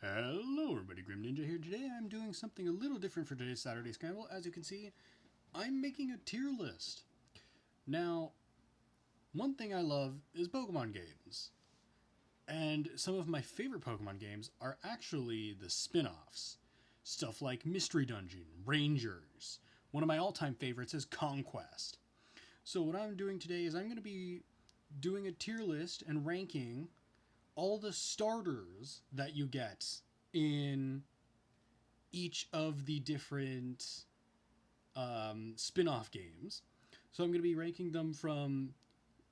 Hello everybody, Grim Ninja here. Today I'm doing something a little different for today's Saturday Scramble. As you can see, I'm making a tier list. Now, one thing I love is Pokemon games. And some of my favorite Pokemon games are actually the spin-offs. Stuff like Mystery Dungeon, Rangers. One of my all-time favorites is Conquest. So what I'm doing today is I'm going to be doing a tier list and ranking all the starters that you get in each of the different spin-off games. So I'm going to be ranking them from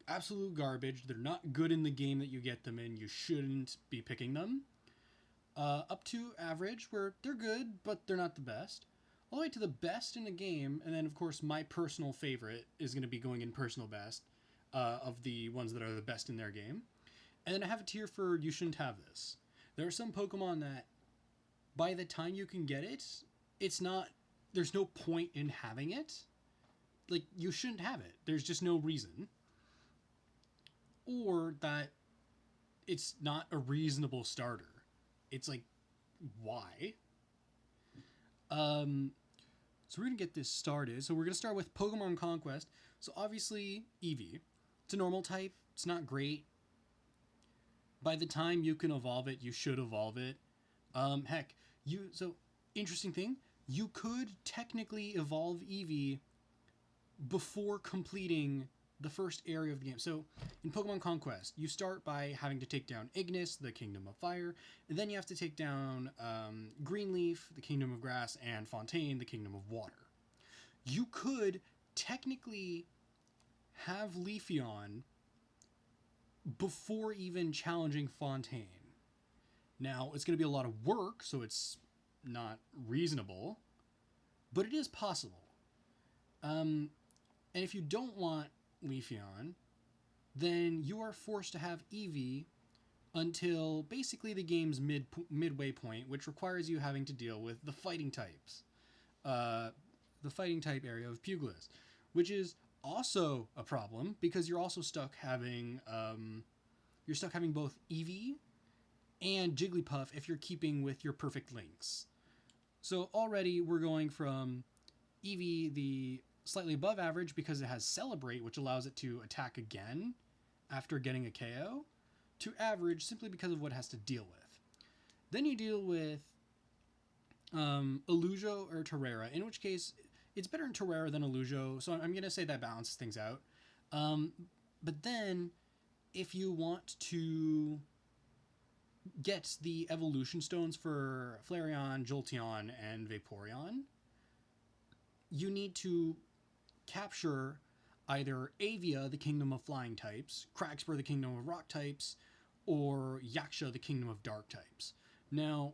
absolute garbage, they're not good in the game that you get them in, you shouldn't be picking them, up to average, where they're good, but they're not the best, all the way to the best in the game, and then of course my personal favorite is going to be going in personal best of the ones that are the best in their game. And then I have a tier for you shouldn't have this. There are some Pokemon that by the time you can get it, there's no point in having it. Like, you shouldn't have it. There's just no reason. Or that it's not a reasonable starter. It's like, why? So we're going to get this started. So we're going to start with Pokemon Conquest. So obviously, Eevee. It's a normal type. It's not great. By the time you can evolve it, you should evolve it. Interesting thing, you could technically evolve Eevee before completing the first area of the game. So in Pokemon Conquest, you start by having to take down Ignis, the Kingdom of Fire, and then you have to take down Greenleaf, the Kingdom of Grass, and Fontaine, the Kingdom of Water. You could technically have Leafeon before even challenging Fontaine. Now, it's going to be a lot of work, so it's not reasonable, but it is possible. And if you don't want Leafeon, then you are forced to have Eevee until basically the game's midway point, which requires you having to deal with the fighting types. The fighting type area of Pugilist, which is also a problem because you're also stuck having both Eevee and Jigglypuff if you're keeping with your perfect links. So already we're going from Eevee, the slightly above average because it has Celebrate, which allows it to attack again after getting a KO, to average simply because of what it has to deal with. Then you deal with Illujo or Terrera, in which case it's better in Terrera than Illujo, so I'm going to say that balances things out. But then, if you want to get the evolution stones for Flareon, Jolteon, and Vaporeon, you need to capture either Avia, the Kingdom of Flying types, Craxper, the Kingdom of Rock types, or Yaksha, the Kingdom of Dark types. Now,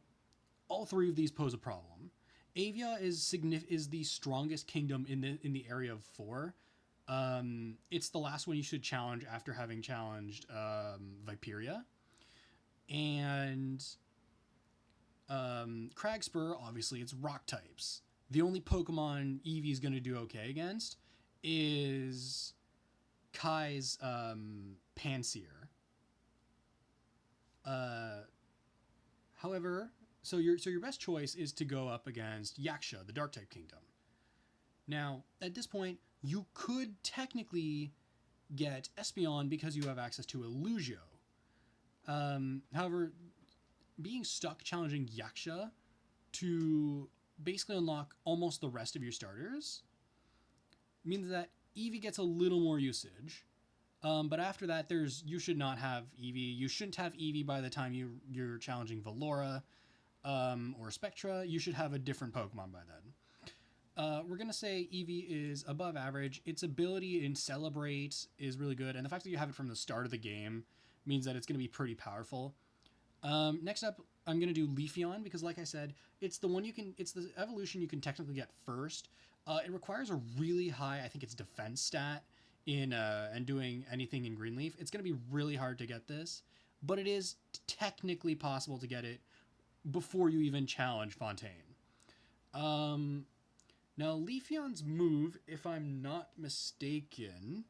all three of these pose a problem. Avia is the strongest kingdom in the area of 4. It's the last one you should challenge after having challenged Viperia. And Craxper, obviously, it's rock types. The only Pokemon Eevee's going to do okay against is Kai's Panseer. However, so your best choice is to go up against Yaksha, the Dark type kingdom. Now, at this point, you could technically get Espeon because you have access to Illujo. However, being stuck challenging Yaksha to basically unlock almost the rest of your starters means that Eevee gets a little more usage. But after that, you should not have Eevee. You shouldn't have Eevee by the time you're challenging Valora or Spectra. You should have a different Pokemon by then. We're going to say Eevee is above average. Its ability in Celebrate is really good, and the fact that you have it from the start of the game means that it's going to be pretty powerful. Next up, I'm going to do Leafeon because, like I said, it's the evolution you can technically get first. It requires a really high, I think it's defense stat and doing anything in Greenleaf. It's going to be really hard to get this, but it is technically possible to get it before you even challenge Fontaine. Now, Leafeon's move, if I'm not mistaken,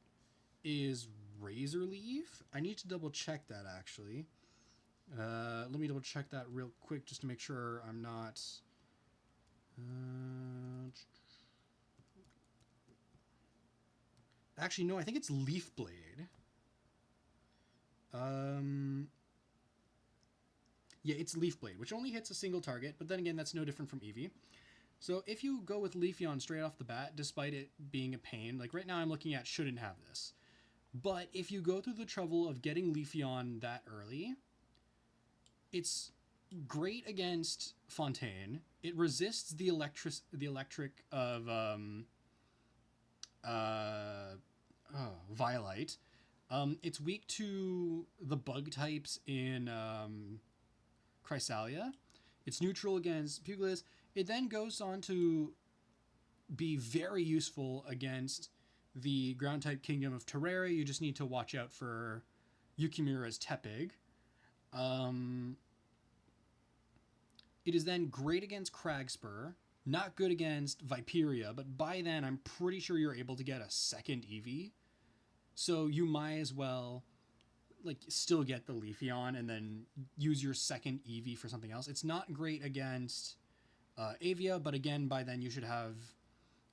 is Razor Leaf. I need to double check that, actually. Let me double check that real quick just to make sure I'm not. Actually, no, I think it's Leaf Blade. Yeah, it's Leaf Blade, which only hits a single target, but then again, that's no different from Eevee. So if you go with Leafeon straight off the bat, despite it being a pain, like right now I'm looking at shouldn't have this. But if you go through the trouble of getting Leafeon that early, it's great against Fontaine. It resists the electric of Violite. It's weak to the bug types in Chrysalia. It's neutral against Pugilist. It then goes on to be very useful against the ground type kingdom of Terraria. You just need to watch out for Yukimura's Tepig. It is then great against Cragspur, not good against Viperia, but by then I'm pretty sure you're able to get a second Eevee. So you might as well like still get the Leafeon and then use your second Eevee for something else. It's not great against Avia, but again, by then you should have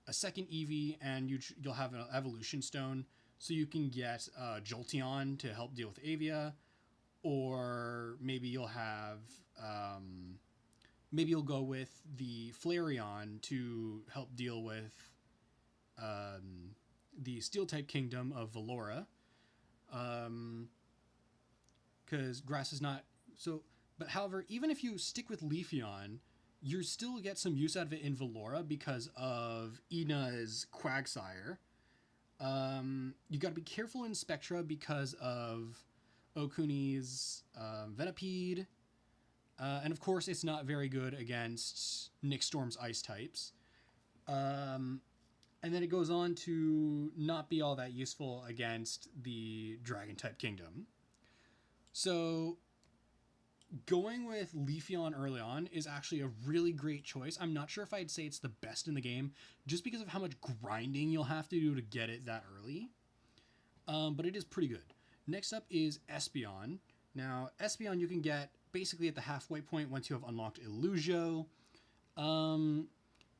a second Eevee and you'll have an Evolution Stone, so you can get Jolteon to help deal with Avia, or maybe you'll have maybe you'll go with the Flareon to help deal with the Steel type kingdom of Valora, because grass is not so. But however, even if you stick with Leafeon, you still get some use out of it in Valora because of Ina's Quagsire. You got to be careful in Spectra because of Okuni's Venipede. And of course, it's not very good against Nick Storm's ice types. And then it goes on to not be all that useful against the Dragon type kingdom. So going with Leafeon early on is actually a really great choice. I'm not sure if I'd say it's the best in the game, just because of how much grinding you'll have to do to get it that early. But it is pretty good. Next up is Espeon. Now, Espeon you can get basically at the halfway point once you have unlocked Illugio.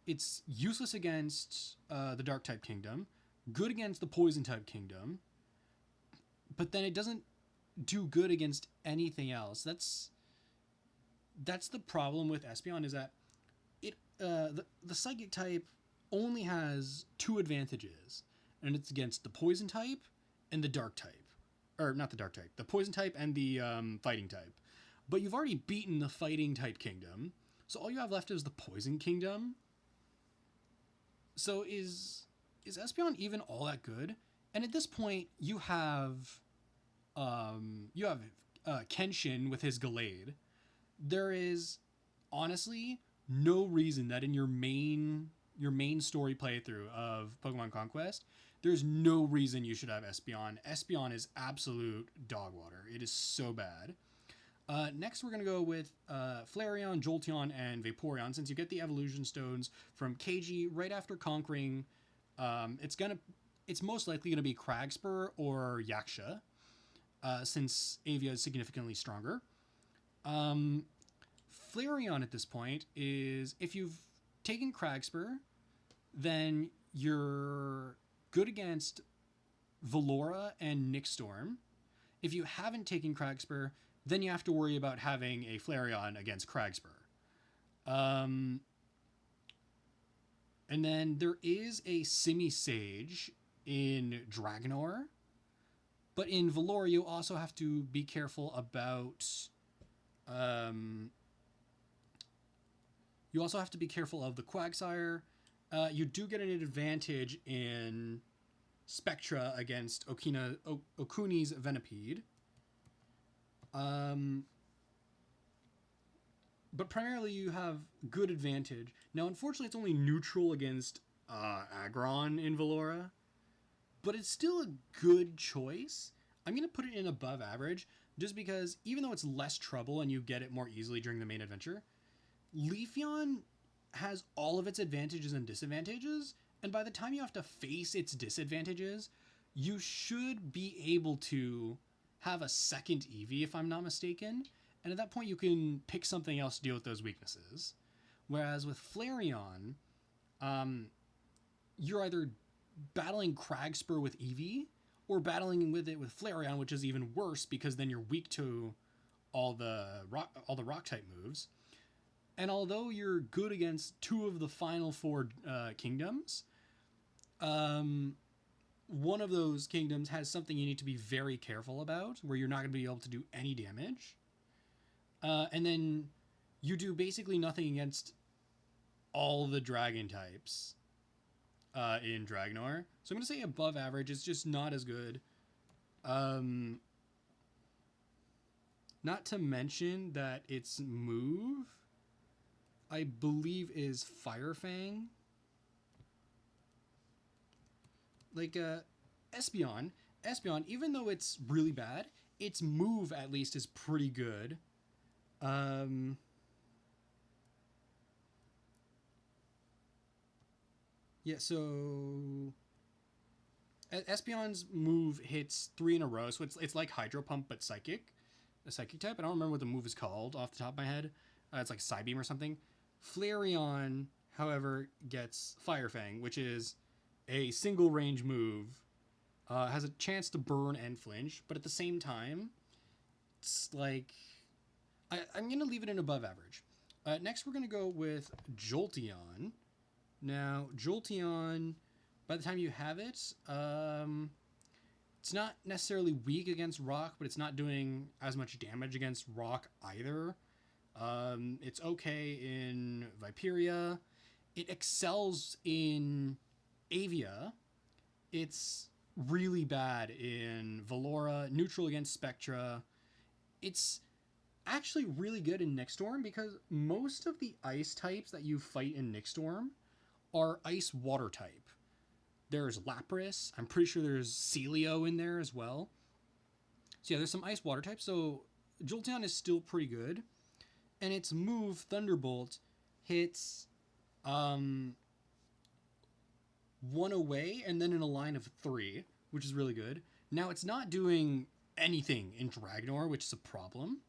It's useless against the Dark type kingdom, good against the Poison type kingdom, but then it doesn't do good against anything else. That's the problem with Espeon, is that it the Psychic type only has two advantages, and it's against the Poison type and the Dark type. Or not the Dark type, the Poison type and the Fighting type. But you've already beaten the Fighting type kingdom, so all you have left is the Poison kingdom. So is Espeon even all that good? And at this point, you have Kenshin with his Gallade. There is honestly no reason that in your main story playthrough of Pokemon Conquest, there's no reason you should have Espeon. Espeon is absolute dog water. It is so bad. Next, we're going to go with Flareon, Jolteon, and Vaporeon. Since you get the Evolution Stones from KG right after conquering, it's most likely going to be Cragspur or Yaksha, since Avia is significantly stronger. Flareon at this point is, if you've taken Cragspur, then you're good against Valora and Nick Storm. If you haven't taken Cragspur, then you have to worry about having a Flareon against Cragspur. And then there is a Simisage in Dragonor, but in Valora you also have to be careful about you also have to be careful of the Quagsire. You do get an advantage in Spectra against Okuni's Venipede. But primarily you have good advantage. Now, unfortunately, it's only neutral against Aggron in Valora, but it's still a good choice. I'm going to put it in above average, just because even though it's less trouble and you get it more easily during the main adventure, Leafeon has all of its advantages and disadvantages, and by the time you have to face its disadvantages, you should be able to have a second Eevee, if I'm not mistaken, And at that point, you can pick something else to deal with those weaknesses. Whereas with Flareon, you're either battling Cragspur with Eevee or battling with it with Flareon, which is even worse because then you're weak to all the rock type moves. And although you're good against 2 of the final 4 kingdoms, one of those kingdoms has something you need to be very careful about, where you're not going to be able to do any damage. And then you do basically nothing against all the dragon types in Dragnor. So I'm going to say above average. It's just not as good. Not to mention that its move, I believe, is Fire Fang. Like, Espeon, even though it's really bad, its move, at least, is pretty good. Yeah, so Espeon's move hits 3 in a row, so it's like Hydro Pump, but psychic. A psychic type. I don't remember what the move is called off the top of my head. It's like Psybeam or something. Flareon, however, gets Fire Fang, which is a single range move. Has a chance to burn and flinch, but at the same time, it's like... I'm going to leave it in above average. Next, we're going to go with Jolteon. Now, Jolteon, by the time you have it, it's not necessarily weak against rock, but it's not doing as much damage against rock either. It's okay in Viperia. It excels in Avia. It's really bad in Valora, neutral against Spectra. It's actually really good in Nixstorm because most of the ice types that you fight in Nixstorm are ice-water type. There's Lapras. I'm pretty sure there's Celio in there as well. So yeah, there's some ice-water types. So Jolteon is still pretty good. And its move, Thunderbolt, hits 1 away and then in a line of 3, which is really good. Now, it's not doing anything in Dragnor, which is a problem.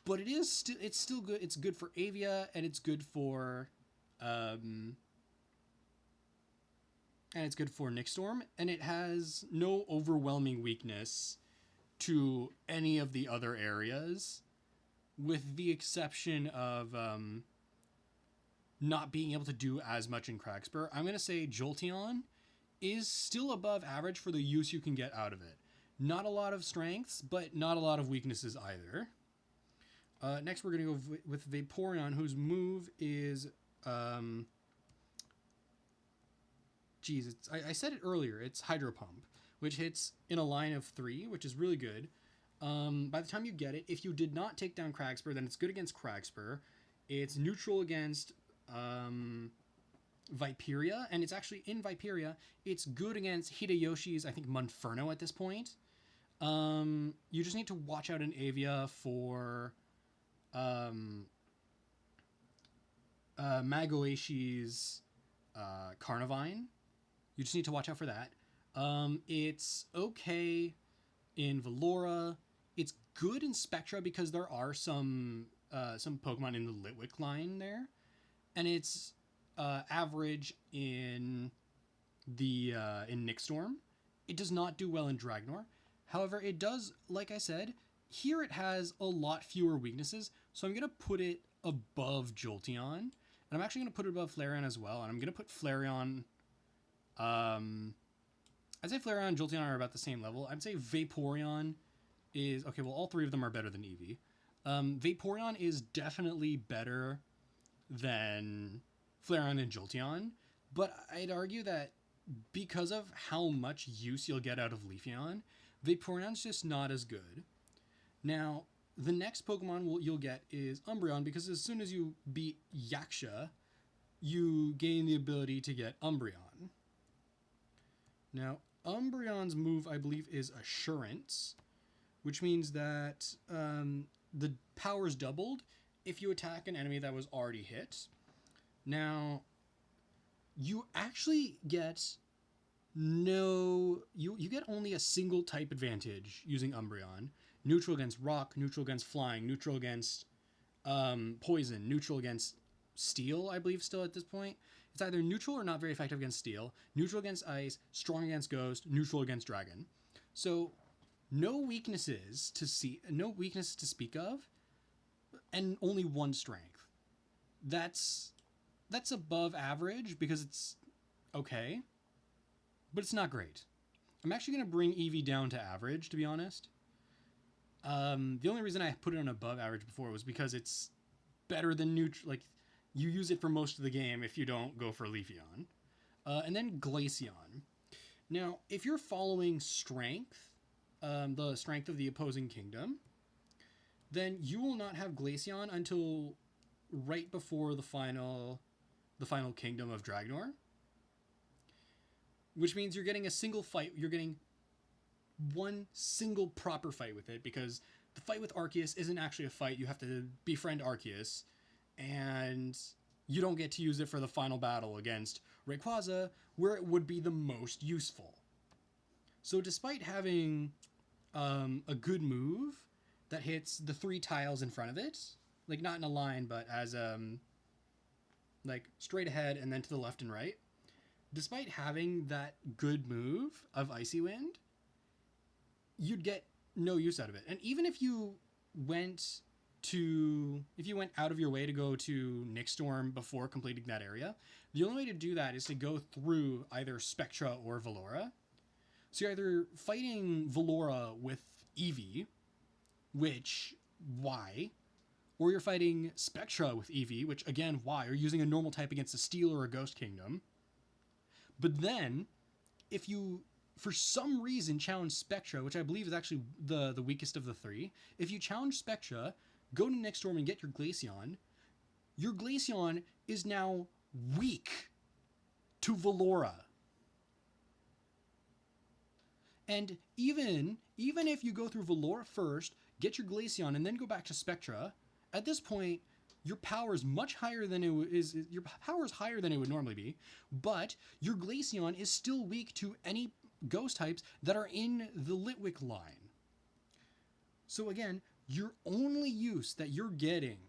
But it's still good. It's good for Avia, and it's good for Nixstorm, and it has no overwhelming weakness to any of the other areas, with the exception of not being able to do as much in Cragspur. I'm going to say Jolteon is still above average for the use you can get out of it. Not a lot of strengths, but not a lot of weaknesses either. Next, we're going to go with Vaporeon, whose move is... I said it earlier. It's Hydro Pump, which hits in a line of 3, which is really good. By the time you get it, if you did not take down Cragspur, then it's good against Cragspur. It's neutral against Viperia, and it's actually in Viperia. It's good against Hideyoshi's, I think, Monferno at this point. You just need to watch out in Avia for Magoeshi's Carnivine. You just need to watch out for that. It's okay in Valora. It's good in Spectra because there are some Pokemon in the Litwick line there. And it's average in Nixstorm. It does not do well in Dragnor. However, it does, like I said, here it has a lot fewer weaknesses. So I'm going to put it above Jolteon. And I'm actually going to put it above Flareon as well. And I'm going to put Flareon... I'd say Flareon and Jolteon are about the same level. I'd say Vaporeon is... Okay, well, all 3 of them are better than Eevee. Vaporeon is definitely better than Flareon and Jolteon. But I'd argue that because of how much use you'll get out of Leafeon, Vaporeon's just not as good. Now, the next Pokemon you'll get is Umbreon, because as soon as you beat Yaksha, you gain the ability to get Umbreon. Now, Umbreon's move, I believe, is Assurance, which means that the power's doubled if you attack an enemy that was already hit. Now, you actually get you get only a single type advantage using Umbreon. neutral against rock, neutral against flying, neutral against poison, neutral against steel, I believe still at this point. It's either neutral or not very effective against steel, neutral against ice, strong against ghost, neutral against dragon. So no weaknesses to speak of, and only one strength. That's above average because it's okay, but it's not great. I'm actually going to bring Eevee down to average, to be honest. The only reason I put it on above average before was because it's better than neutral. Like, you use it for most of the game if you don't go for Leafeon. And then Glaceon. Now, if you're following strength, the strength of the opposing kingdom, then you will not have Glaceon until right before the final kingdom of Dragonor. Which means you're getting a single fight. You're getting one single proper fight with it, because the fight with Arceus isn't actually a fight. You have to befriend Arceus, and you don't get to use it for the final battle against Rayquaza, where it would be the most useful. So despite having a good move that hits the 3 tiles in front of it, like not in a line, but as like straight ahead and then to the left and right, despite having that good move of Icy Wind, you'd get no use out of it. And even if you went out of your way to go to Nick Storm before completing that area, the only way to do that is to go through either Spectra or Velora. So you're either fighting Velora with Eevee, which, why? Or you're fighting Spectra with Eevee, which, again, why? Or using a normal type against a Steel or a Ghost Kingdom. But then, if you, for some reason, challenge Spectra, which I believe is actually the weakest of the 3, if you challenge Spectra, go to Nick Storm and get your Glaceon is now weak to Velora. And even if you go through Velora first, get your Glaceon, and then go back to Spectra, at this point, your power is much higher than it is. Your power is higher than it would normally be, but your Glaceon is still weak to any ghost types that are in the Litwick line. So again, your only use that you're getting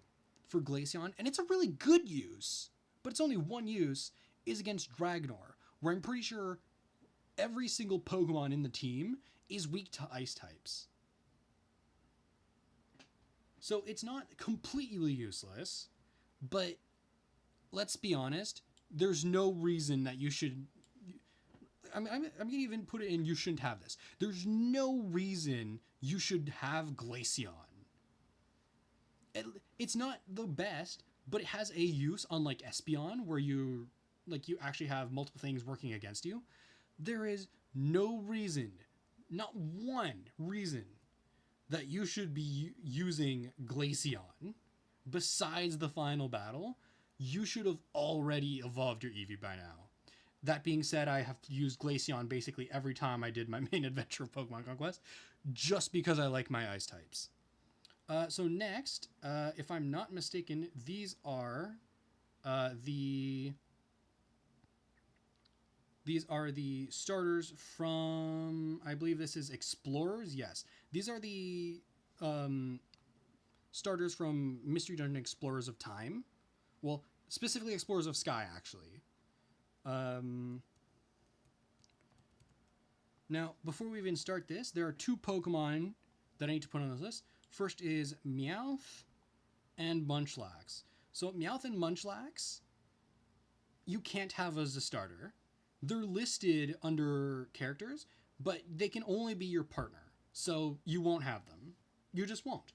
for Glaceon, and it's a really good use, but it's only one use, is against Dragonor, where I'm pretty sure every single Pokemon in the team is weak to ice types. So it's not completely useless, but let's be honest, there's no reason that you should... I'm going to even put it in, you shouldn't have this. There's no reason you should have Glaceon. It's not the best, but it has a use, unlike Espeon, where you actually have multiple things working against you. There is no reason, not one reason, that you should be using Glaceon besides the final battle. You should have already evolved your Eevee by now. That being said, I have used Glaceon basically every time I did my main adventure of Pokemon Conquest, just because I like my ice types. So next, if I'm not mistaken, these are the starters from, I believe this is Explorers. Yes, these are the starters from Mystery Dungeon Explorers of Time. Well, specifically Explorers of Sky, actually. Now, before we even start this, there are 2 Pokemon that I need to put on this list. First is Meowth and Munchlax. So Meowth and Munchlax, you can't have as a starter. They're listed under characters, but they can only be your partner. So you won't have them. You just won't.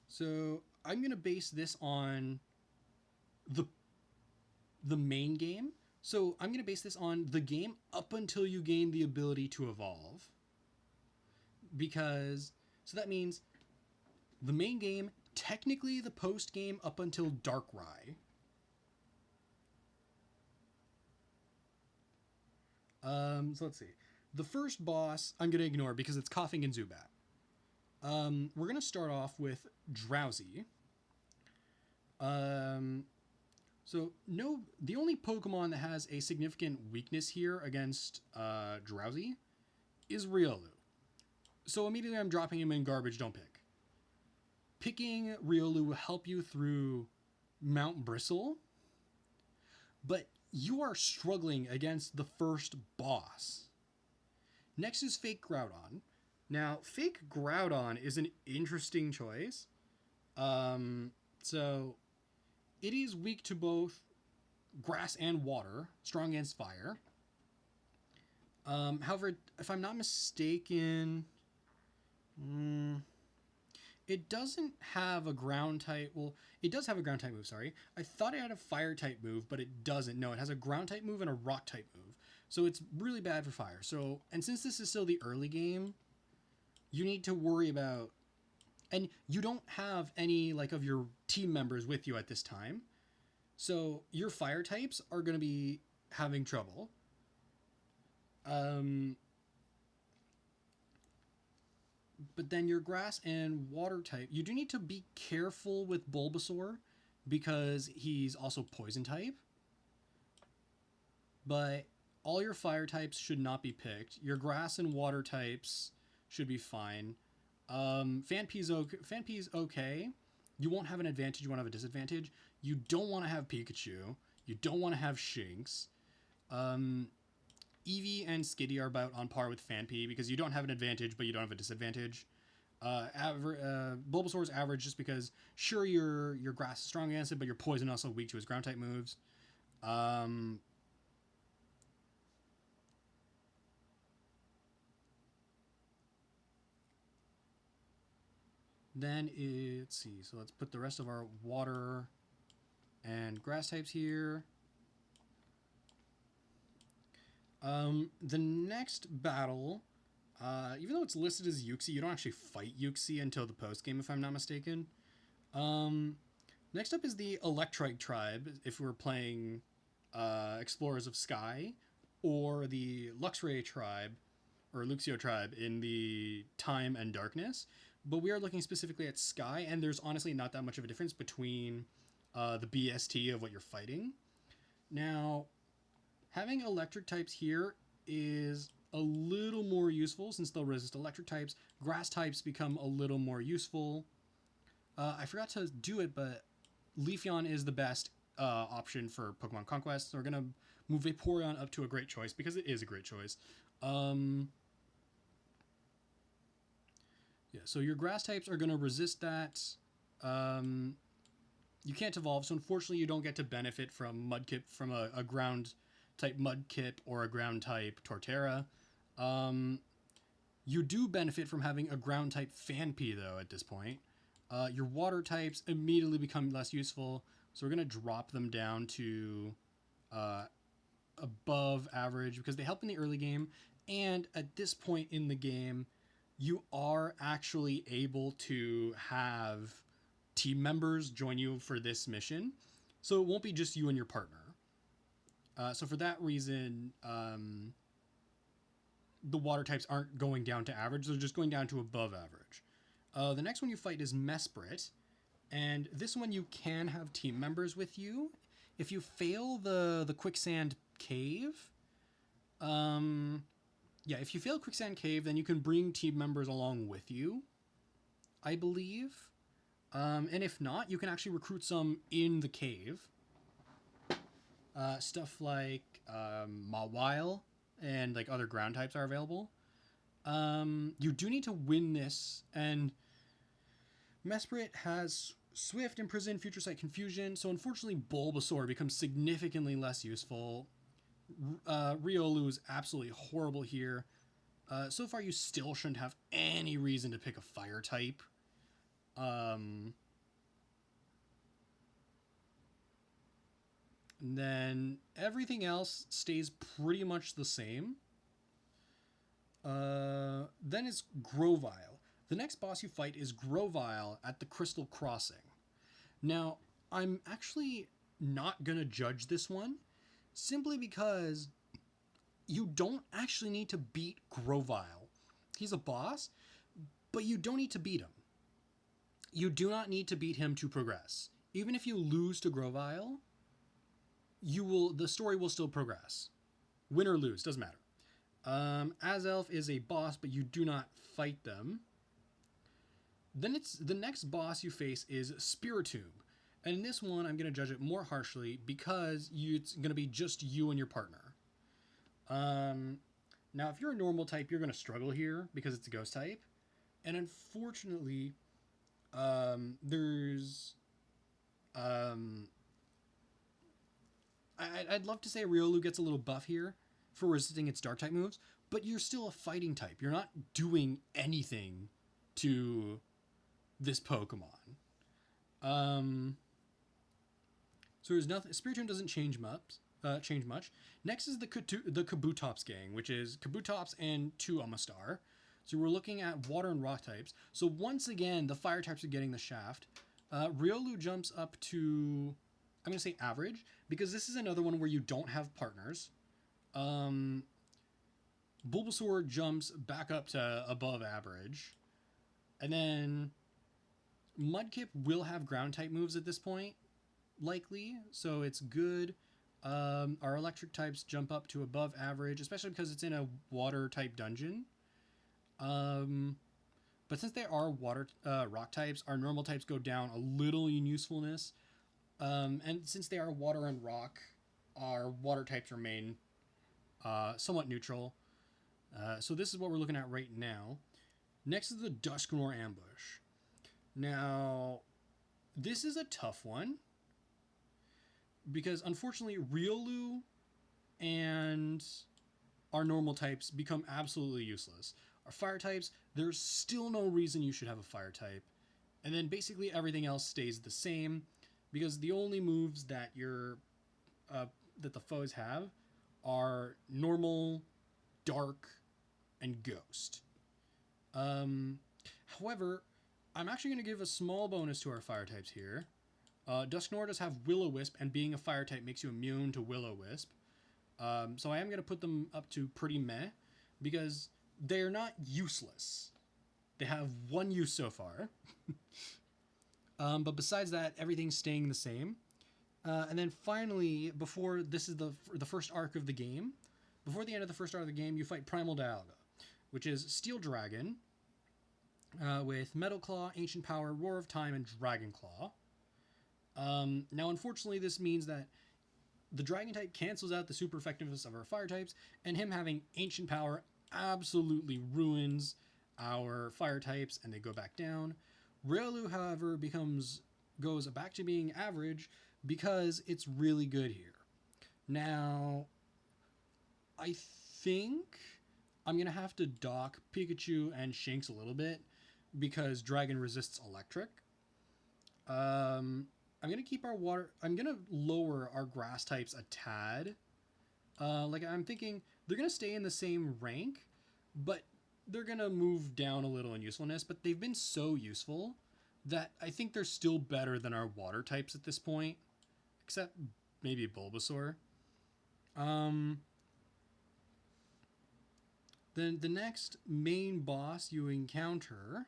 So I'm going to base this on the main game. So I'm going to base this on the game up until you gain the ability to evolve. So that means the main game, technically the post game up until Darkrai. So let's see. The first boss I'm going to ignore because it's Coughing and Zubat. We're going to start off with Drowsy. So no, the only Pokemon that has a significant weakness here against Drowsy is Riolu. So immediately I'm dropping him in garbage, don't pick. Picking Riolu will help you through Mount Bristle, but you are struggling against the first boss. Next is Fake Groudon. Now, Fake Groudon is an interesting choice. So it is weak to both grass and water, strong against fire. However, if I'm not mistaken, it doesn't have a ground type. Well, it does have a ground type move, sorry. I thought it had a fire type move, but it doesn't. No, it has a ground type move and a rock type move. So it's really bad for fire. So, and since this is still the early game, you need to worry about, and you don't have any like of your team members with you at this time. So your fire types are going to be having trouble. But then your grass and water type, you do need to be careful with Bulbasaur because he's also poison type. But all your fire types should not be picked. Your grass and water types should be fine. Fanpee's okay. You won't have an advantage, you won't have a disadvantage. You don't want to have Pikachu. You don't want to have Shinx. Eevee and Skitty are about on par with Fanpea because you don't have an advantage, but you don't have a disadvantage. Bulbasaur's average just because, sure, your grass is strong against it, but your poison also weak to his ground type moves. Then let's see. So let's put the rest of our water and grass types here. The next battle, even though it's listed as Uxie, you don't actually fight Uxie until the post game, if I'm not mistaken. Next up is the Electrike tribe, if we're playing Explorers of Sky, or the Luxray tribe, or Luxio tribe in the Time and Darkness. But we are looking specifically at Sky, and there's honestly not that much of a difference between the BST of what you're fighting. Now, having electric types here is a little more useful since they'll resist electric types. Grass types become a little more useful. I forgot to do it, but Leafeon is the best option for Pokemon Conquest. So we're going to move Vaporeon up to a great choice because it is a great choice. Yeah, so your grass types are going to resist that. You can't evolve, so unfortunately you don't get to benefit from Mudkip, from a ground type Mudkip or a ground type Torterra. You do benefit from having a ground type Fanpea, though, at this point. Your water types immediately become less useful, so we're going to drop them down to above average because they help in the early game, and at this point in the game, you are actually able to have team members join you for this mission, so it won't be just you and your partner. So for that reason, the water types aren't going down to average, they're just going down to above average. The next one you fight is Mesprit, and this one you can have team members with you. If you fail the Quicksand Cave, if you fail Quicksand Cave, then you can bring team members along with you, I believe. And if not, you can actually recruit some in the cave. Stuff like Mawile and like other ground types are available. You do need to win this, and Mesprit has Swift, Imprison, Future Sight, Confusion, so unfortunately Bulbasaur becomes significantly less useful. Riolu is absolutely horrible here. So far you still shouldn't have any reason to pick a fire type. And then everything else stays pretty much the same. Then is Grovyle. The next boss you fight is Grovyle at the Crystal Crossing. Now, I'm actually not going to judge this one, simply because you don't actually need to beat Grovyle. He's a boss, but you don't need to beat him. You do not need to beat him to progress. Even if you lose to Grovyle, the story will still progress. Win or lose, doesn't matter. Azelf is a boss, but you do not fight them. Then it's the next boss you face is Spiritomb. And in this one, I'm going to judge it more harshly because it's going to be just you and your partner. Now, if you're a normal type, you're going to struggle here because it's a ghost type. And unfortunately, there's... I'd love to say Riolu gets a little buff here for resisting its dark type moves, but you're still a fighting type. You're not doing anything to this Pokemon. So there's nothing. Spiritomb doesn't change much. Next is the Kabutops gang, which is Kabutops and 2 Amistar. So we're looking at water and rock types. So once again, the fire types are getting the shaft. Riolu jumps up to, I'm going to say average, because this is another one where you don't have partners. Bulbasaur jumps back up to above average. And then Mudkip will have ground type moves at this point, likely, so it's good. Our electric types jump up to above average, especially because it's in a water type dungeon. But since they are rock types, our normal types go down a little in usefulness. And since they are water and rock, our water types remain somewhat neutral. So this is what we're looking at right now. Next is the Dusknoir ambush. Now, this is a tough one because unfortunately Riolu and our normal types become absolutely useless. Our fire types, there's still no reason you should have a fire type. And then basically everything else stays the same because the only moves that that the foes have are normal, dark, and ghost. However, I'm actually going to give a small bonus to our fire types here. Dusknoir does have Will-O-Wisp, and being a fire type makes you immune to Will-O-Wisp. So I am going to put them up to pretty meh, because they're not useless. They have one use so far. But besides that, everything's staying the same. And then finally, before this is the first arc of the game, before the end of the first arc of the game, you fight Primal Dialga, which is Steel Dragon, with Metal Claw, Ancient Power, Roar of Time, and Dragon Claw. Now, unfortunately, this means that the Dragon type cancels out the super effectiveness of our fire types, and him having Ancient Power absolutely ruins our fire types, and they go back down. Riolu, however, goes back to being average because it's really good here. Now, I think I'm going to have to dock Pikachu and Shinx a little bit because Dragon resists electric. I'm going to keep our water... I'm going to lower our grass types a tad. I'm thinking they're going to stay in the same rank, but they're going to move down a little in usefulness, but they've been so useful that I think they're still better than our water types at this point, except maybe Bulbasaur. Then the next main boss you encounter,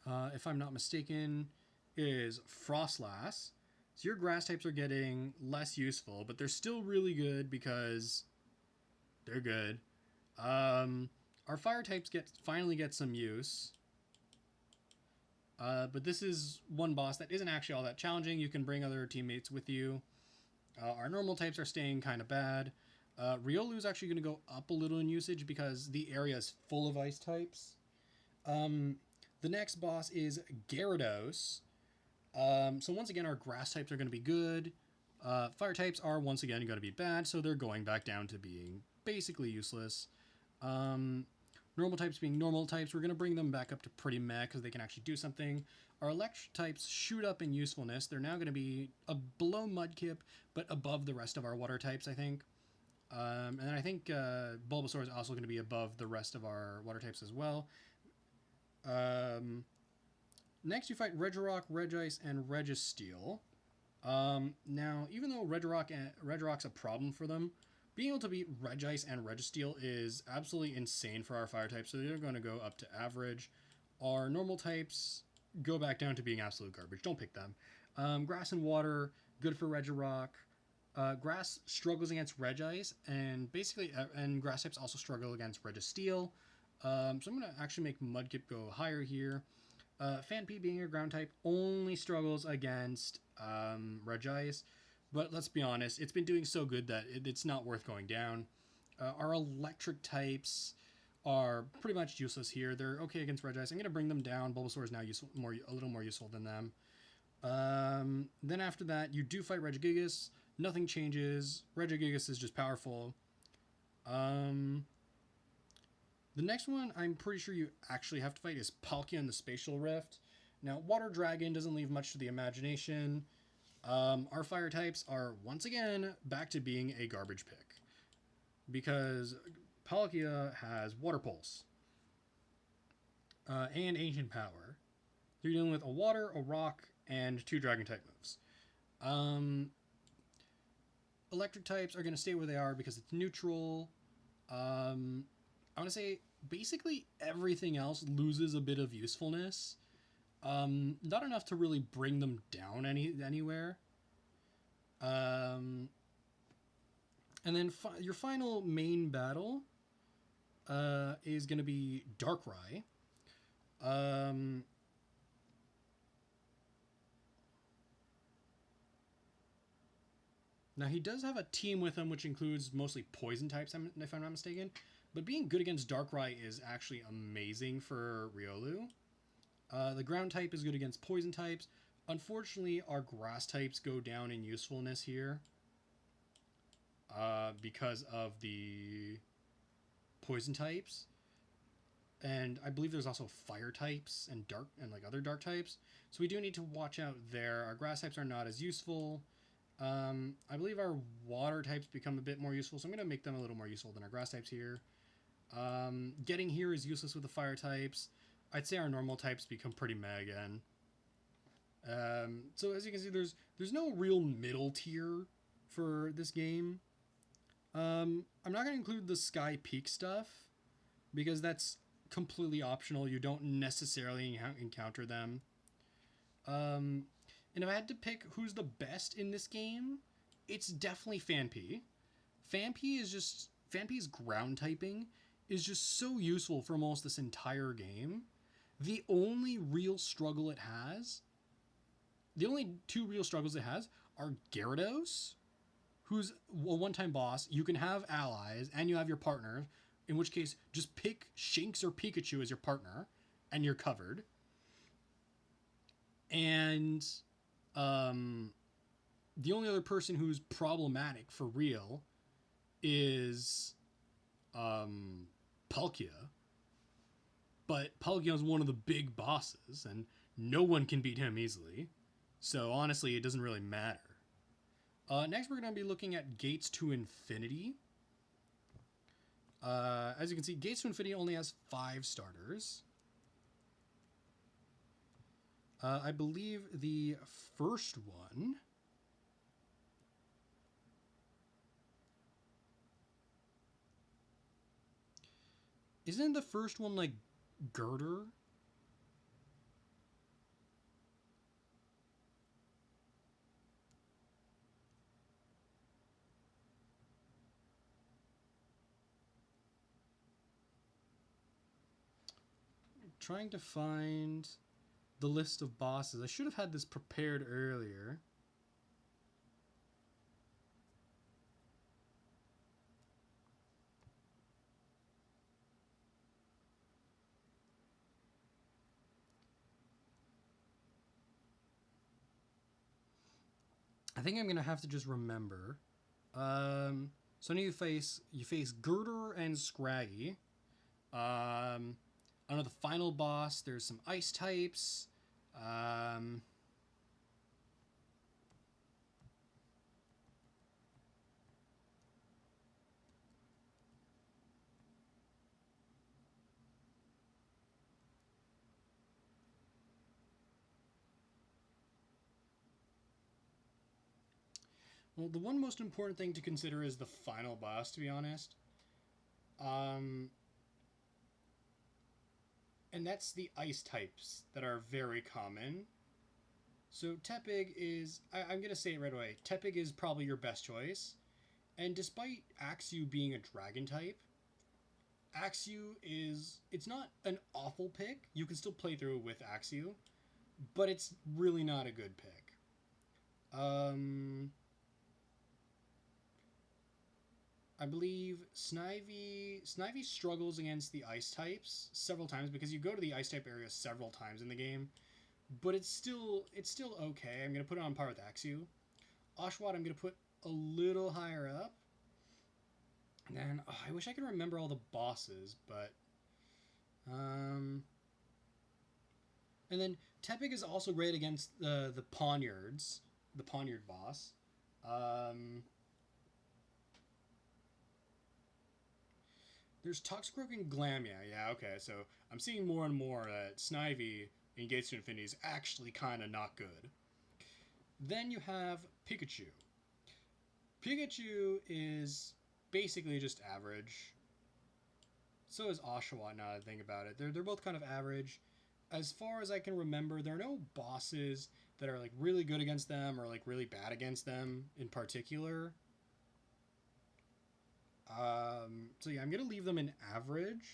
if I'm not mistaken, is Frostlass. So your grass types are getting less useful, but they're still really good because they're good. Our fire types finally get some use. But this is one boss that isn't actually all that challenging. You can bring other teammates with you. Our normal types are staying kind of bad. Riolu is actually going to go up a little in usage because the area is full of ice types. The next boss is Gyarados. So once again, our grass types are going to be good. Fire types are once again going to be bad, so they're going back down to being basically useless. Normal types being normal types, we're going to bring them back up to pretty meh because they can actually do something. Our electric types shoot up in usefulness. They're now going to be below Mudkip, but above the rest of our water types, I think. And then I think Bulbasaur is also going to be above the rest of our water types as well. Next, you fight Regirock, Regice, and Registeel. Now, even though Regirock's a problem for them, being able to beat Regice and Registeel is absolutely insane for our fire types, so they're going to go up to average. Our normal types go back down to being absolute garbage. Don't pick them. Grass and water, good for Regirock. Grass struggles against Regice, and basically, and grass types also struggle against Registeel. So I'm going to actually make Mudkip go higher here. Phanpy, being a ground type, only struggles against Regice, but let's be honest, it's been doing so good that it's not worth going down. Our electric types are pretty much useless here. They're okay against Regice. I'm going to bring them down. Bulbasaur is now a little more useful than them. Then after that, you do fight Regigigas. Nothing changes. Regigigas is just powerful. The next one I'm pretty sure you actually have to fight is Palkia in the Spatial Rift. Now, Water Dragon doesn't leave much to the imagination. Our fire types are once again back to being a garbage pick, because Palkia has Water Pulse and Ancient Power. You're dealing with a Water, a Rock, and 2 Dragon type moves. Electric types are going to stay where they are because it's neutral. I want to say basically everything else loses a bit of usefulness. Not enough to really bring them down anywhere. And then your final main battle is going to be Darkrai. Now, he does have a team with him, which includes mostly poison types, if I'm not mistaken. But being good against Darkrai is actually amazing for Riolu. The ground type is good against poison types. Unfortunately, our grass types go down in usefulness here because of the poison types. And I believe there's also fire types and other dark types. So we do need to watch out there. Our grass types are not as useful. I believe our water types become a bit more useful, so I'm going to make them a little more useful than our grass types here. Getting here is useless with the fire types. I'd say our normal types become pretty meh again. So as you can see, there's no real middle tier for this game. I'm not going to include the Sky Peak stuff, because that's completely optional. You don't necessarily encounter them. And if I had to pick who's the best in this game, it's definitely Phanpy. Phanpy's ground typing is just so useful for almost this entire game. The only real struggle it has, the only 2 real struggles it has are Gyarados, who's a one-time boss. You can have allies, and you have your partner, in which case just pick Shinx or Pikachu as your partner, and you're covered. And the only other person who's problematic for real is Palkia. But Palkia is one of the big bosses, and no one can beat him easily. So honestly, it doesn't really matter. Next, we're going to be looking at Gates to Infinity. As you can see, Gates to Infinity only has 5 starters. I believe the first one isn't the first one like Girder? I'm trying to find the list of bosses. I should have had this prepared earlier. I think I'm going to have to just remember. So now you face Girder and Scraggy. Under the final boss, there's some ice types. Well, the one most important thing to consider is the final boss, to be honest. And that's the ice types that are very common. So Tepig is, I'm going to say it right away, Tepig is probably your best choice. And despite Axew being a dragon type, Axew is, it's not an awful pick. You can still play through with Axew, but it's really not a good pick. I believe Snivy struggles against the ice types several times because you go to the ice type area several times in the game, but it's still okay. I'm gonna put it on par with Axew. Oshawott I'm gonna put a little higher up. And then I wish I could remember all the bosses, but and then Tepig is also great against the Poniards, the Poniard boss. There's Toxicroak and Glamia. Yeah, okay. So I'm seeing more and more that Snivy in Gates to Infinity is actually kind of not good. Then you have Pikachu. Pikachu is basically just average. So is Oshawott, now that I think about it. They're both kind of average. As far as I can remember, there are no bosses that are like really good against them or like really bad against them in particular. So yeah, I'm gonna leave them in average.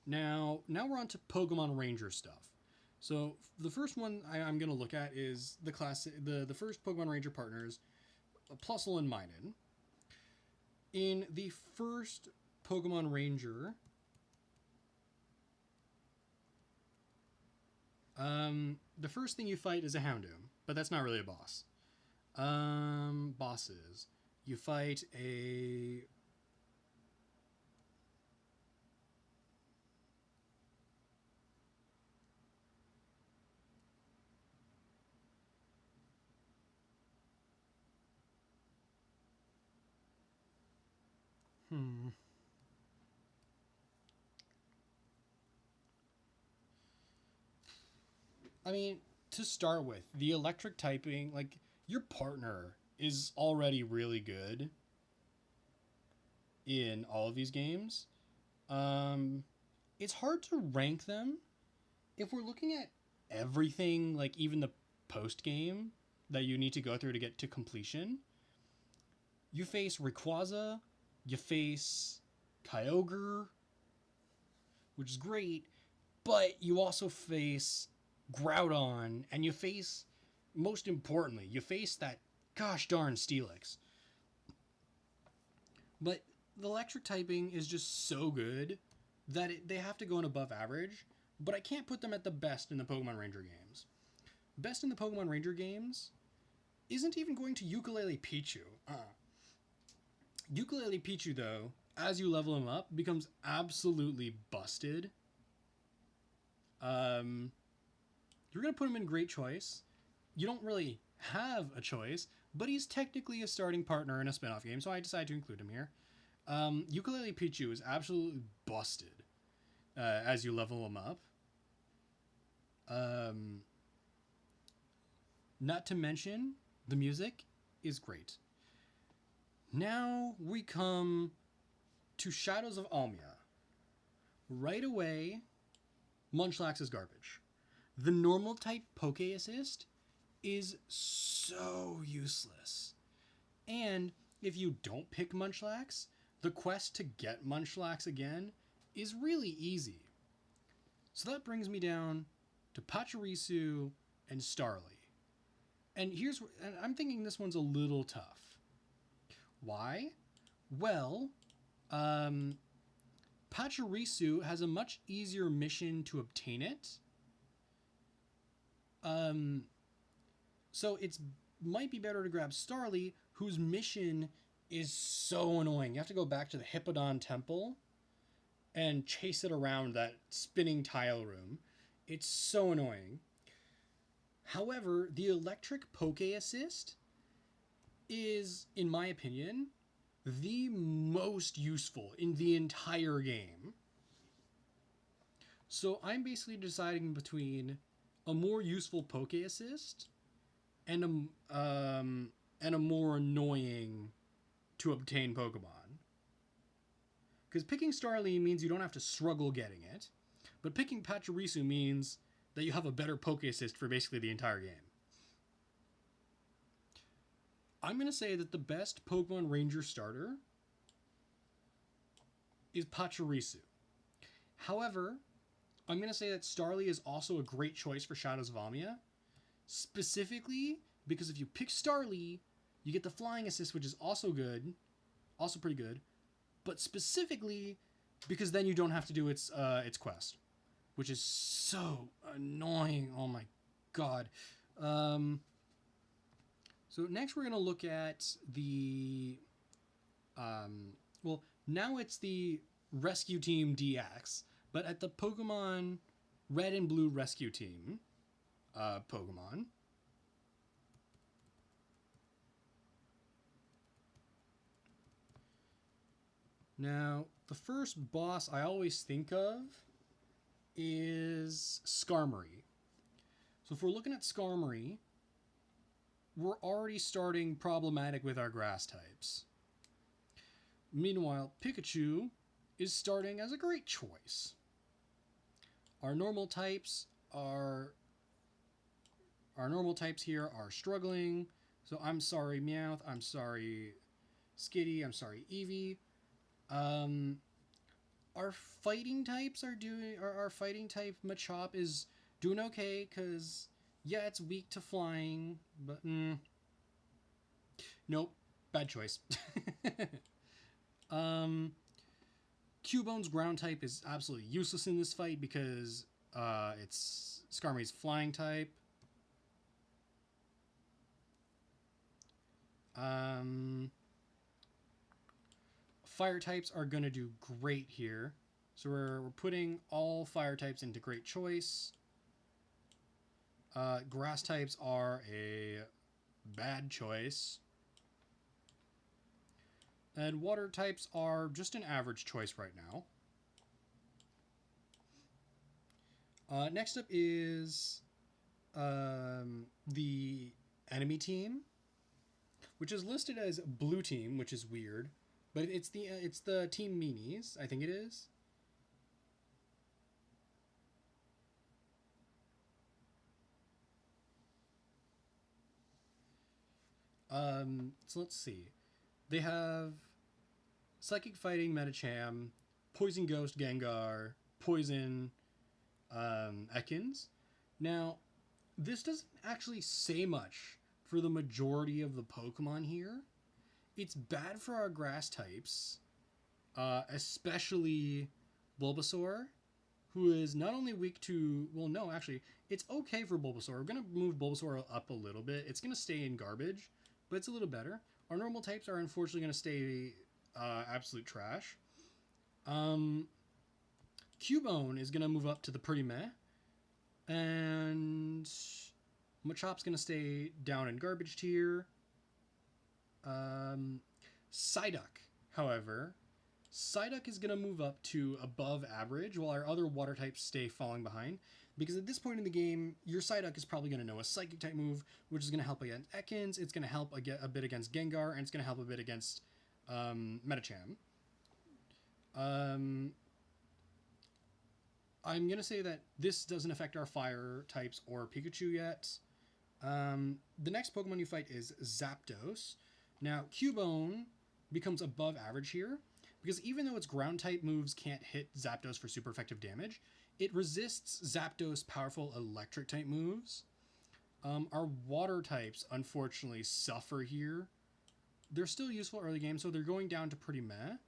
Now we're on to Pokemon Ranger stuff. So the first one I'm gonna look at is the classic, the first Pokemon Ranger partners, Plusle and Minun. In the first Pokemon Ranger, the first thing you fight is a Houndoom, but that's not really a boss. Bosses. You fight a... I mean, to start with, the electric typing, like, your partner is already really good in all of these games. It's hard to rank them. If we're looking at everything, like even the post game that you need to go through to get to completion, you face Rayquaza, you face Kyogre, which is great, but you also face Groudon, and you face, most importantly, you face that gosh darn Steelix. But the electric typing is just so good that they have to go in above average, but I can't put them at the best in the Pokemon Ranger games. Best in the Pokemon Ranger games isn't even going to Ukulele Pichu. Ukulele Pichu, though, as you level him up, becomes absolutely busted. You're going to put him in great choice. You don't really have a choice, but he's technically a starting partner in a spin-off game, so I decided to include him here. Ukulele Pichu is absolutely busted as you level him up. Not to mention, the music is great. Now we come to Shadows of Almia. Right away, Munchlax is garbage. The normal type Poke Assist is so useless. And if you don't pick Munchlax, the quest to get Munchlax again is really easy. So that brings me down to Pachirisu and Starly. And I'm thinking this one's a little tough. Why? Well, Pachirisu has a much easier mission to obtain it. So it's might be better to grab Starly, whose mission is so annoying. You have to go back to the Hippodon Temple and chase it around that spinning tile room. It's so annoying. However, the electric Poke Assist is, in my opinion, the most useful in the entire game. So I'm basically deciding between a more useful Poke Assist and a more annoying to obtain Pokemon. Because picking Starly means you don't have to struggle getting it, but picking Pachirisu means that you have a better Poke Assist for basically the entire game. I'm going to say that the best Pokemon Ranger starter is Pachirisu. However, I'm going to say that Starly is also a great choice for Shadows of Amia, specifically because if you pick Starly, you get the Flying Assist, which is also good, also pretty good, but specifically because then you don't have to do its quest, which is so annoying. Oh my god. So next we're going to look at the, well, now it's the Rescue Team DX, but at the Pokemon Red and Blue Rescue Team Pokemon. Now, the first boss I always think of is Skarmory. So if we're looking at Skarmory, we're already starting problematic with our grass types. Meanwhile, Pikachu is starting as a great choice. Our normal types here are struggling. So I'm sorry, Meowth. I'm sorry, Skitty. I'm sorry, Eevee. Our fighting types our fighting type Machop is doing okay because yeah, it's weak to flying, but nope, bad choice. Cubone's ground type is absolutely useless in this fight because it's Skarmory's flying type. Fire types are going to do great here. So we're putting all fire types into great choice. Grass types are a bad choice. And water types are just an average choice right now. Next up is the enemy team, which is listed as blue team, which is weird, but it's the Team Meanies, I think it is. So let's see. They have Psychic Fighting Medicham, Poison Ghost Gengar, Poison Ekans. Now, this doesn't actually say much for the majority of the Pokemon here. It's bad for our grass types, especially Bulbasaur, who is not only weak to... Well, no, actually, it's okay for Bulbasaur. We're going to move Bulbasaur up a little bit. It's going to stay in garbage, but it's a little better. Our normal types are unfortunately going to stay absolute trash. Cubone is going to move up to the pretty meh. And Machop's going to stay down in garbage tier. Psyduck, however, Psyduck is going to move up to above average while our other water types stay falling behind. Because at this point in the game, your Psyduck is probably going to know a Psychic type move, which is going to help against Ekans, it's going to help a bit against Gengar, and it's going to help a bit against Medicham. I'm going to say that this doesn't affect our fire types or Pikachu yet. The next Pokemon you fight is Zapdos. Now, Cubone becomes above average here, because even though its ground type moves can't hit Zapdos for super effective damage, it resists Zapdos' powerful electric type moves. Our water types, unfortunately, suffer here. They're still useful early game, so they're going down to pretty meh.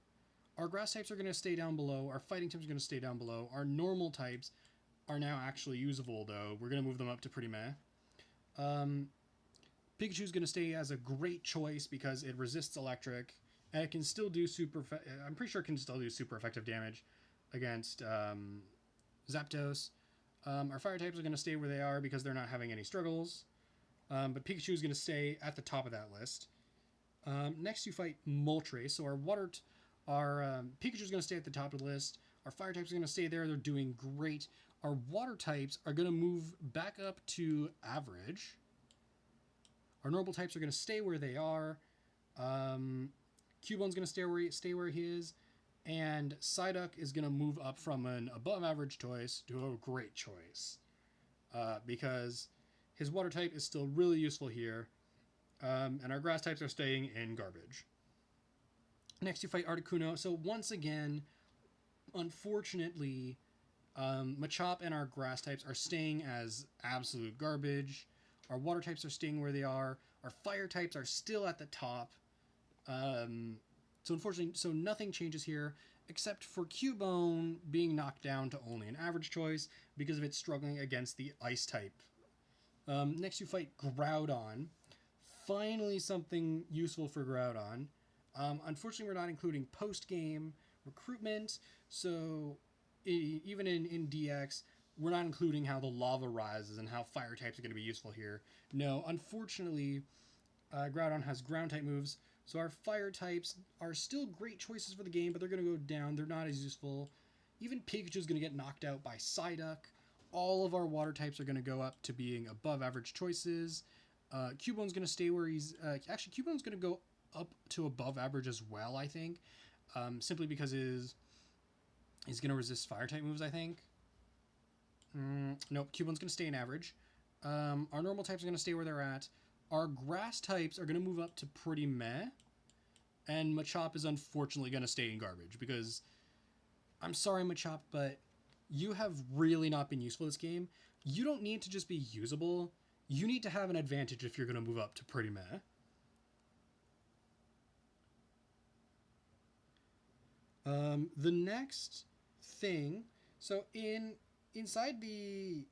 Our grass types are going to stay down below. Our fighting types are going to stay down below. Our normal types are now actually usable, though. We're going to move them up to pretty meh. Pikachu's going to stay as a great choice because it resists electric, and it can still do I'm pretty sure it can still do super effective damage against Zapdos. Our fire types are going to stay where they are because they're not having any struggles. But Pikachu is going to stay at the top of that list. Next, you fight Moltres. So our Pikachu is going to stay at the top of the list. Our fire types are going to stay there. They're doing great. Our water types are going to move back up to average. Our normal types are going to stay where they are. Cubone's going to stay where he is. And Psyduck is going to move up from an above average choice to a great choice. because his water type is still really useful here, and our grass types are staying in garbage. Next, you fight Articuno. So once again, unfortunately, Machop and our grass types are staying as absolute garbage. Our water types are staying where they are. Our fire types are still at the top. So unfortunately, so nothing changes here except for Cubone being knocked down to only an average choice because of it struggling against the ice type. Next, you fight Groudon. Finally, something useful for Groudon. Unfortunately, we're not including post-game recruitment, so even in DX, we're not including how the lava rises and how fire types are going to be useful here. No, unfortunately, Groudon has ground type moves, so our fire types are still great choices for the game, but they're going to go down. They're not as useful. Even Pikachu's going to get knocked out by Psyduck. All of our water types are going to go up to being above average choices. Cubone's going to stay where he's... actually, Cubone's going to go up to above average as well, I think. Simply because he's going to resist fire type moves, I think. Nope, Cubone's going to stay in average. Our normal types are going to stay where they're at. Our grass types are going to move up to pretty meh. And Machop is unfortunately going to stay in garbage because... I'm sorry, Machop, but you have really not been useful this game. You don't need to just be usable. You need to have an advantage if you're going to move up to pretty meh. The next thing... So inside the...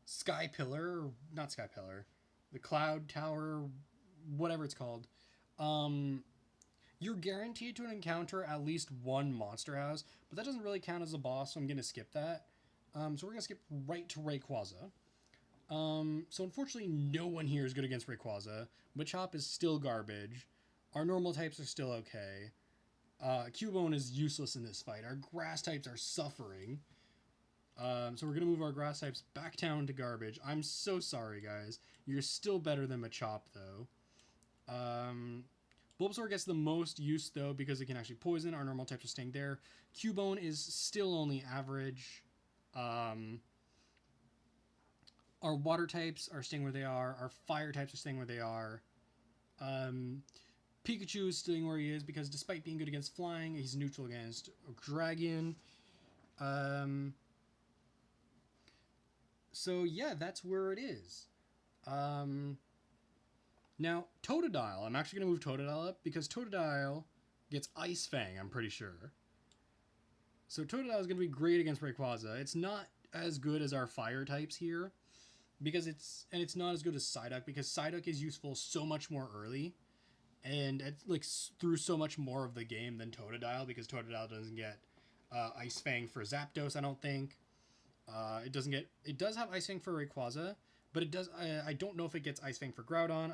Sky Pillar, not Sky Pillar, the Cloud Tower, whatever it's called, you're guaranteed to encounter at least one monster house, but that doesn't really count as a boss, so I'm going to skip that. So we're going to skip right to Rayquaza. So unfortunately, no one here is good against Rayquaza. Machop is still garbage. Our normal types are still okay. Cubone is useless in this fight. Our grass types are suffering. So we're going to move our grass types back down to garbage. I'm so sorry, guys. You're still better than Machop, though. Bulbasaur gets the most use, though, because it can actually poison. Our normal types are staying there. Cubone is still only average. Our water types are staying where they are. Our fire types are staying where they are. Pikachu is staying where he is because despite being good against flying, he's neutral against Dragon. So yeah, that's where it is. Now, Totodile. I'm actually going to move Totodile up because Totodile gets Ice Fang, I'm pretty sure. So Totodile is going to be great against Rayquaza. It's not as good as our fire types here because it's not as good as Psyduck because Psyduck is useful so much more early and it's like through so much more of the game than Totodile because Totodile doesn't get Ice Fang for Zapdos, I don't think. It does have Ice Fang for Rayquaza, but it does. I don't know if it gets Ice Fang for Groudon.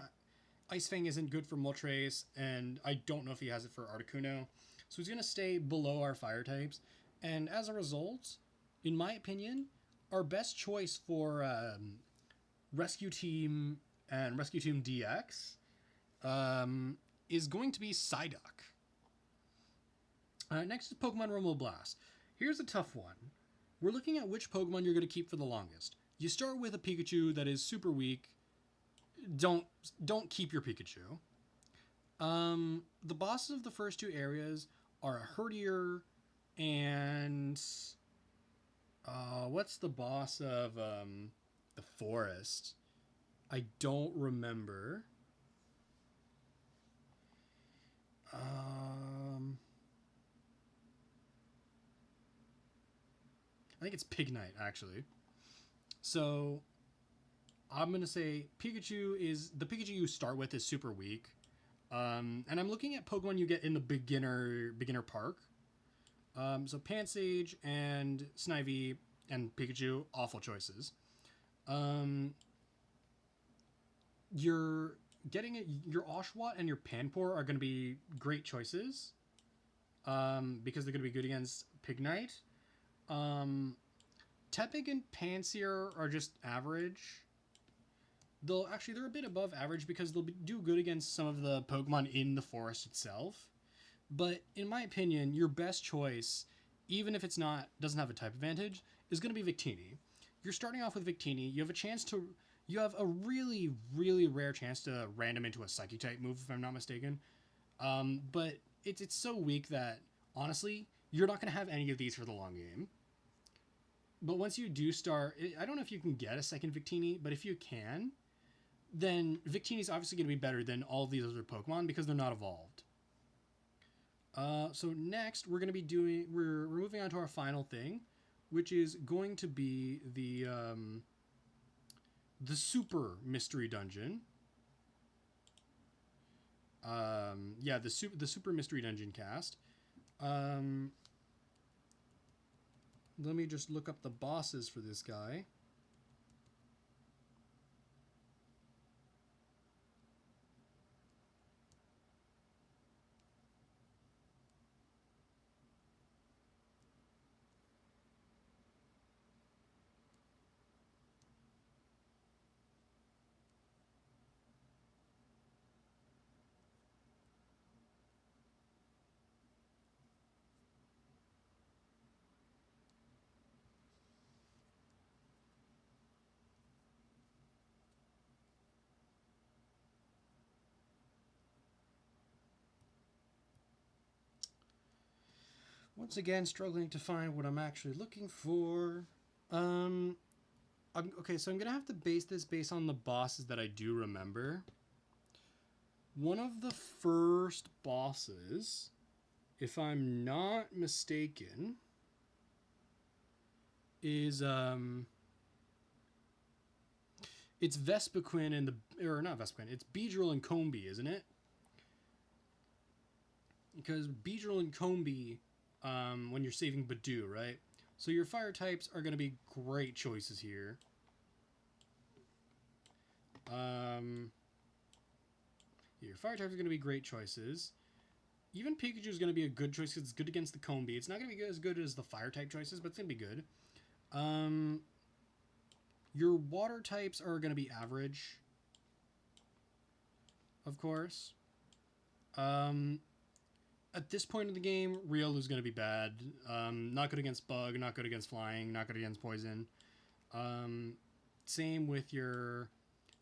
Ice Fang isn't good for Moltres, and I don't know if he has it for Articuno. So he's going to stay below our fire types. And as a result, in my opinion, our best choice for Rescue Team and Rescue Team DX is going to be Psyduck. Next is Pokemon Rumble Blast. Here's a tough one. We're looking at which Pokemon you're going to keep for the longest. You start with a Pikachu that is super weak. Don't keep your Pikachu. The bosses of the first two areas are a Herdier and... what's the boss of the forest? I don't remember. I think it's Pignite, actually. So, I'm going to say the Pikachu you start with is super weak. And I'm looking at Pokemon you get in the beginner park. So Pansage and Snivy and Pikachu, awful choices. Your Oshawott and your Panpour are going to be great choices. Because they're going to be good against Pignite. Tepig and Pansear are just average. They're a bit above average because they'll do good against some of the Pokemon in the forest itself. But in my opinion, your best choice, even if doesn't have a type advantage, is going to be Victini. you're starting off with Victini. You have a chance to... You have a really, really rare chance to random into a Psychic type move, if I'm not mistaken. But it's so weak that, honestly, you're not going to have any of these for the long game. But once you do start... I don't know if you can get a second Victini, but if you can, then Victini's obviously going to be better than all of these other Pokemon because they're not evolved. So next, we're going to be doing... We're moving on to our final thing, which is going to be the Super Mystery Dungeon. Yeah, the Super Mystery Dungeon cast. Let me just look up the bosses for this guy. Once again, struggling to find what I'm actually looking for. Okay, so I'm going to have to base this based on the bosses that I do remember. One of the first bosses, if I'm not mistaken, is, it's Vespiquen and or not Vespiquen, it's Beedrill and Combee, isn't it? Because Beedrill and Combee, when you're saving Badoo, right? So your fire types are going to be great choices here. Your fire types are going to be great choices. Even Pikachu is going to be a good choice because it's good against the Combee. It's not going to be as good as the fire type choices, but it's going to be good. Your water types are going to be average, of course. At this point in the game, Riolu's going to be bad. Not good against Bug, not good against Flying, not good against Poison. Same with your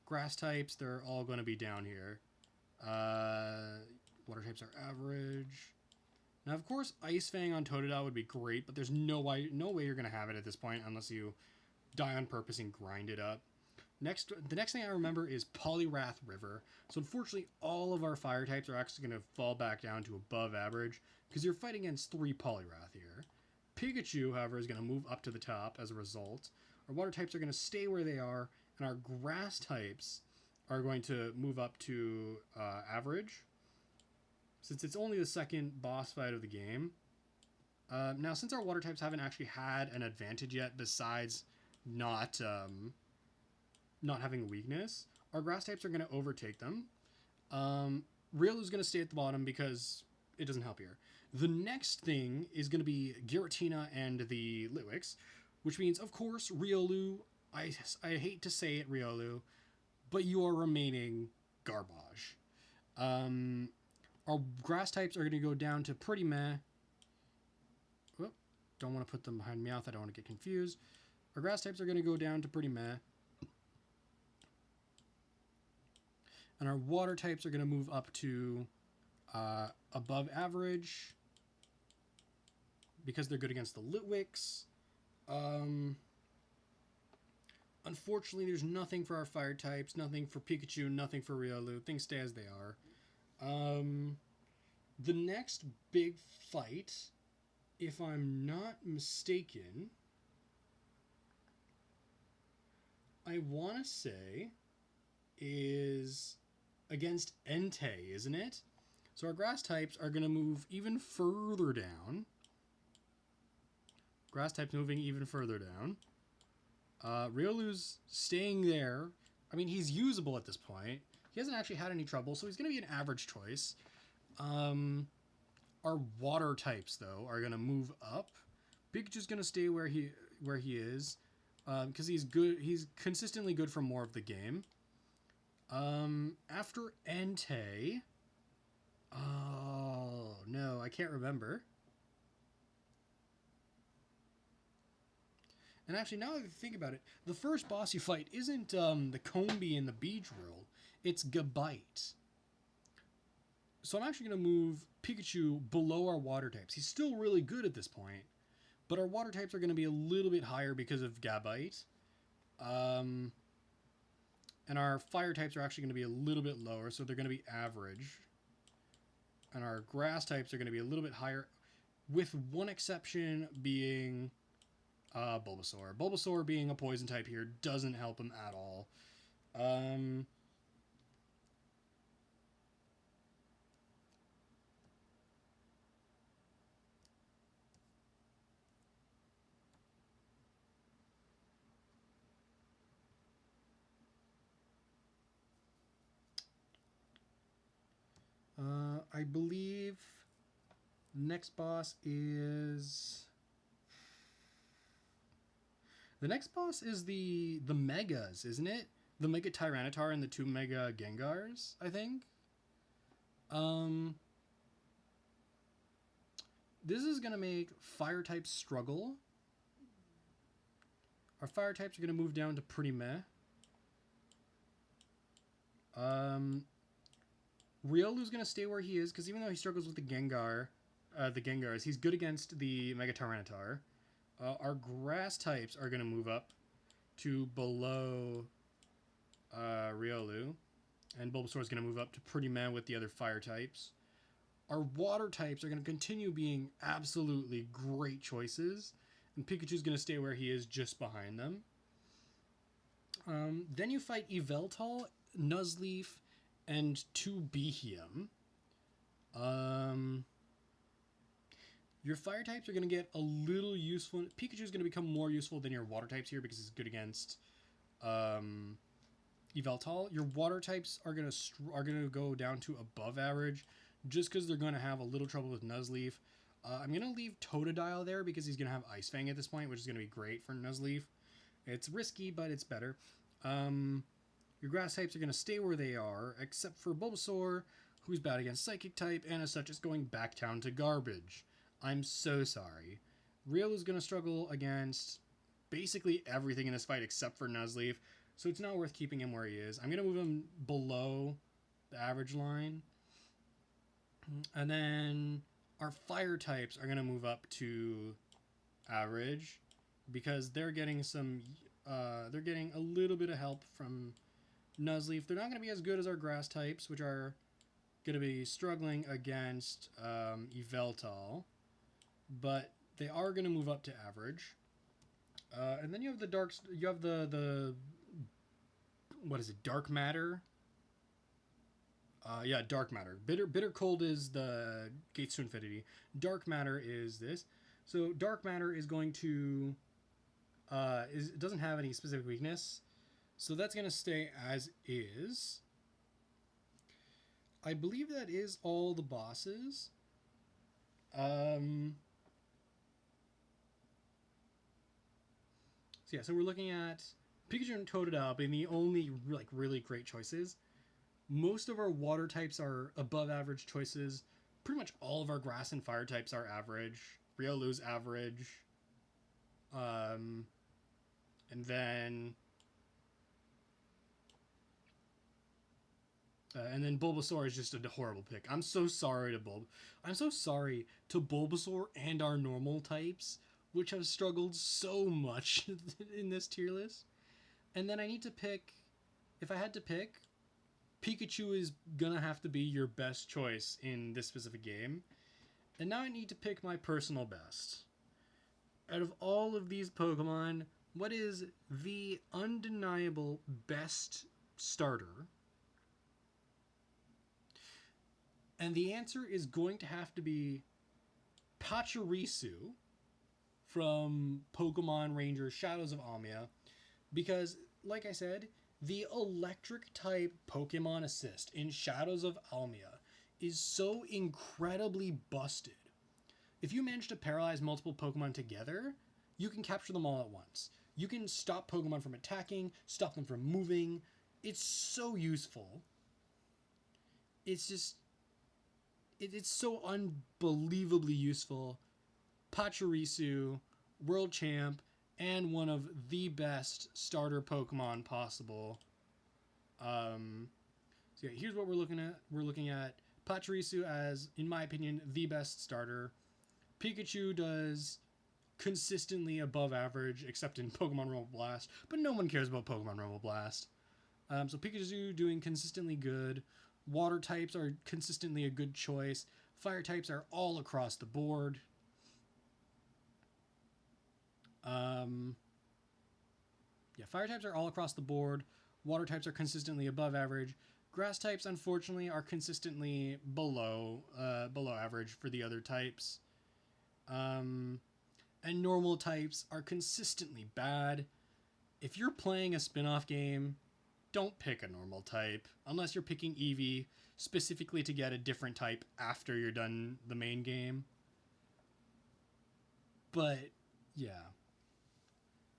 grass types. They're all going to be down here. Water types are average. Now, of course, Ice Fang on Totodile would be great, but there's no way you're going to have it at this point unless you die on purpose and grind it up. The next thing I remember is Poliwrath River. So unfortunately, all of our fire types are actually going to fall back down to above average because you're fighting against 3 Poliwrath here. Pikachu, however, is going to move up to the top as a result. Our water types are going to stay where they are, and our grass types are going to move up to average, since it's only the second boss fight of the game. Now, since our water types haven't actually had an advantage yet, besides not having a weakness, our grass types are going to overtake them. Riolu's going to stay at the bottom because it doesn't help here. The next thing is going to be Giratina and the Litwicks, which means, of course, Riolu, I hate to say it, Riolu, but you are remaining garbage. Our grass types are going to go down to pretty meh. Whoop, don't want to put them behind my mouth. I don't want to get confused. Our grass types are going to go down to pretty meh. And our water types are going to move up to above average because they're good against the Litwicks. Unfortunately, there's nothing for our fire types, nothing for Pikachu, nothing for Riolu. Things stay as they are. The next big fight, if I'm not mistaken, I want to say is against Entei, isn't it? So our grass types are going to move even further down. Grass types moving even further down. Riolu's staying there. I mean, he's usable at this point. He hasn't actually had any trouble, so he's going to be an average choice. Our water types, though, are going to move up. Pikachu's going to stay where he is, because he's good. He's consistently good for more of the game. After Entei, oh no, I can't remember. And actually, now that I think about it, the first boss you fight isn't the Combi in the Beedrill. It's Gabite. So I'm actually going to move Pikachu below our water types. He's still really good at this point, but our water types are going to be a little bit higher because of Gabite. And our fire types are actually going to be a little bit lower, so they're going to be average. And our grass types are going to be a little bit higher, with one exception being Bulbasaur. Bulbasaur being a poison type here doesn't help him at all. I believe next boss is... The next boss is the Megas, isn't it? The Mega Tyranitar and the 2 Mega Gengars, I think. This is going to make fire types struggle. Our fire types are going to move down to pretty meh. Riolu's going to stay where he is, because even though he struggles with the Gengars, he's good against the Mega Tyranitar. Our grass types are going to move up to below Riolu. And Bulbasaur is going to move up to pretty meh with the other fire types. Our water types are going to continue being absolutely great choices. And Pikachu's going to stay where he is, just behind them. Then you fight Yveltal, Nuzleaf, and 2 Behem. Your fire types are going to get a little useful. Pikachu's going to become more useful than your water types here because it's good against Yveltal. Your water types are going to go down to above average just because they're going to have a little trouble with Nuzleaf. I'm going to leave Totodile there because he's going to have Ice Fang at this point, which is going to be great for Nuzleaf. It's risky, but it's better. Your grass types are going to stay where they are, except for Bulbasaur, who's bad against Psychic type, and as such is going back down to garbage. I'm so sorry. Riolu's going to struggle against basically everything in this fight except for Nuzleaf, so it's not worth keeping him where he is. I'm going to move him below the average line. And then our fire types are going to move up to average because they're getting they're getting a little bit of help from Nuzleaf. They're not going to be as good as our grass types, which are going to be struggling against Yveltal, but they are going to move up to average. And then you have the what is it? Dark Matter. Yeah, Dark Matter. Bitter Cold is the Gates to Infinity. Dark Matter is this. So Dark Matter is going to it doesn't have any specific weakness, so that's going to stay as is. I believe that is all the bosses. So yeah, so we're looking at Pikachu and Totodile being the only really great choices. Most of our water types are above average choices. Pretty much all of our grass and fire types are average. Riolu's average. And then Bulbasaur is just a horrible pick. I'm so sorry to Bulbasaur and our normal types, which have struggled so much in this tier list. And then I need to pick, if I had to pick, Pikachu is gonna have to be your best choice in this specific game. And now I need to pick my personal best. Out of all of these Pokemon, what is the undeniable best starter? And the answer is going to have to be Pachirisu from Pokemon Ranger Shadows of Almia. Because, like I said, the electric type Pokemon Assist in Shadows of Almia is so incredibly busted. If you manage to paralyze multiple Pokemon together, you can capture them all at once. You can stop Pokemon from attacking, stop them from moving. It's so useful. It's just... It's so unbelievably useful. Pachirisu, World Champ, and one of the best starter Pokemon possible. So yeah, here's what we're looking at. We're looking at Pachirisu as, in my opinion, the best starter. Pikachu does consistently above average, except in Pokemon Rumble Blast, but no one cares about Pokemon Rumble Blast. So Pikachu doing consistently good. Water types are consistently a good choice. Fire types are all across the board. Fire types are all across the board. Water types are consistently above average. Grass types, unfortunately, are consistently below average for the other types. And normal types are consistently bad. If you're playing a spin-off game, don't pick a normal type unless you're picking Eevee specifically to get a different type after you're done the main game. But yeah.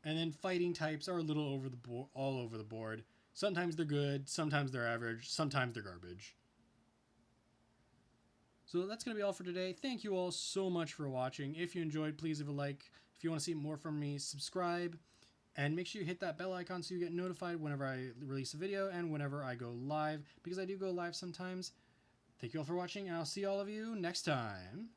And then fighting types are a little all over the board. Sometimes they're good, sometimes they're average, sometimes they're garbage. So that's going to be all for today. Thank you all so much for watching. If you enjoyed, please leave a like. If you want to see more from me, subscribe. And make sure you hit that bell icon so you get notified whenever I release a video and whenever I go live, because I do go live sometimes. Thank you all for watching, and I'll see all of you next time.